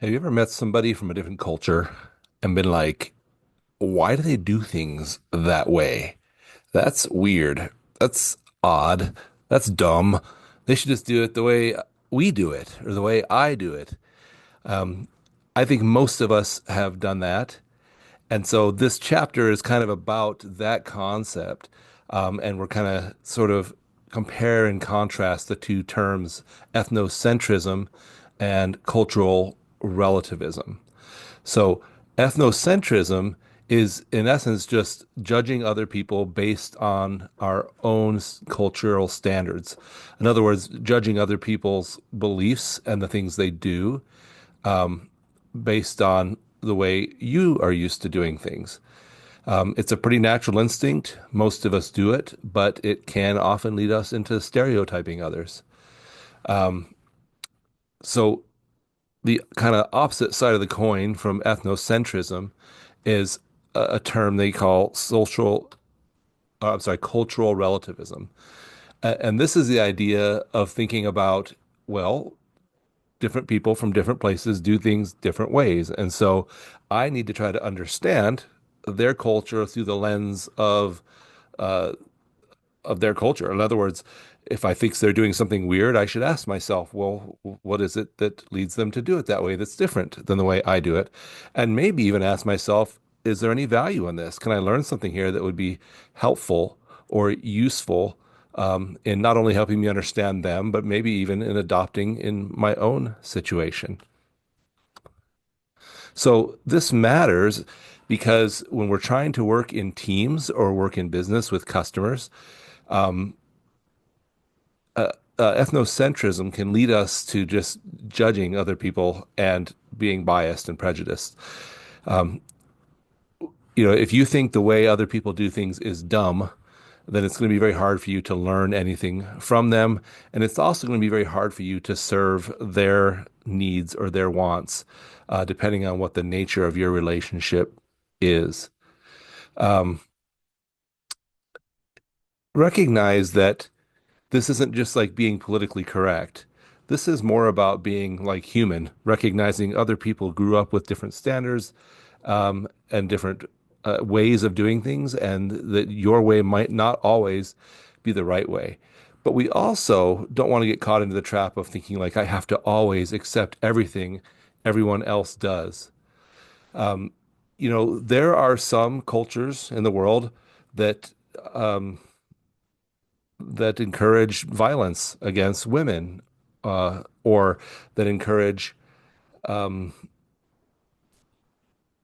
Have you ever met somebody from a different culture and been like, why do they do things that way? That's weird. That's odd. That's dumb. They should just do it the way we do it or the way I do it. Um, I think most of us have done that. And so this chapter is kind of about that concept. And we're kind of sort of compare and contrast the two terms, ethnocentrism and cultural relativism. So ethnocentrism is, in essence, just judging other people based on our own cultural standards. In other words, judging other people's beliefs and the things they do based on the way you are used to doing things. It's a pretty natural instinct. Most of us do it, but it can often lead us into stereotyping others. So the kind of opposite side of the coin from ethnocentrism is a term they call cultural relativism. And this is the idea of thinking about, well, different people from different places do things different ways. And so I need to try to understand their culture through the lens uh, of their culture. In other words, if I think they're doing something weird, I should ask myself, well, what is it that leads them to do it that way that's different than the way I do it? And maybe even ask myself, is there any value in this? Can I learn something here that would be helpful or useful in not only helping me understand them, but maybe even in adopting in my own situation? So this matters because when we're trying to work in teams or work in business with customers, um, ethnocentrism can lead us to just judging other people and being biased and prejudiced. Um, if you think the way other people do things is dumb, then it's going to be very hard for you to learn anything from them. And it's also going to be very hard for you to serve their needs or their wants, depending on what the nature of your relationship is. Um, Recognize that this isn't just like being politically correct. This is more about being like human, recognizing other people grew up with different standards and different ways of doing things, and that your way might not always be the right way. But we also don't want to get caught into the trap of thinking like I have to always accept everything everyone else does. Um, there are some cultures in the world that um, that encourage violence against women, or that encourage, um,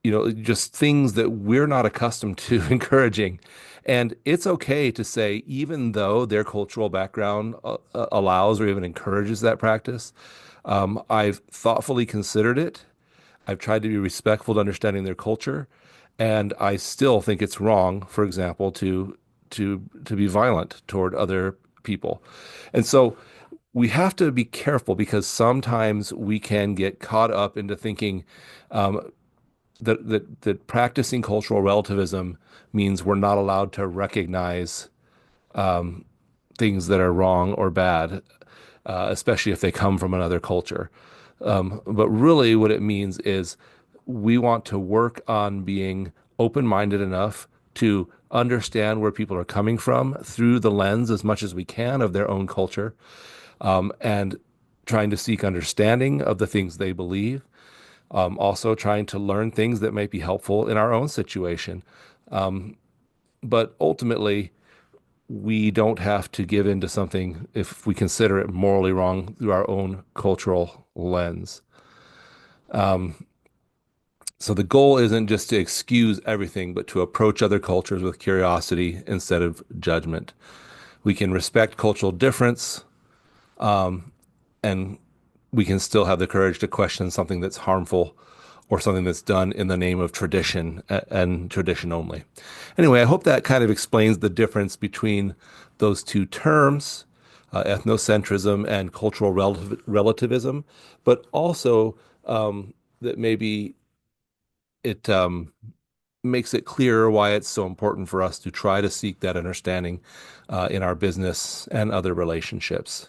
just things that we're not accustomed to encouraging. And it's okay to say, even though their cultural background allows or even encourages that practice, I've thoughtfully considered it. I've tried to be respectful to understanding their culture, and I still think it's wrong, for example, to be violent toward other people. And so we have to be careful because sometimes we can get caught up into thinking that practicing cultural relativism means we're not allowed to recognize um, things that are wrong or bad, especially if they come from another culture. But really, what it means is we want to work on being open-minded enough to understand where people are coming from through the lens as much as we can of their own culture, and trying to seek understanding of the things they believe. Also, trying to learn things that might be helpful in our own situation. But ultimately, we don't have to give in to something if we consider it morally wrong through our own cultural lens. So the goal isn't just to excuse everything, but to approach other cultures with curiosity instead of judgment. We can respect cultural difference, and we can still have the courage to question something that's harmful or something that's done in the name of tradition and tradition only. Anyway, I hope that kind of explains the difference between those two terms, ethnocentrism and cultural relativism, but also that maybe it makes it clearer why it's so important for us to try to seek that understanding in our business and other relationships.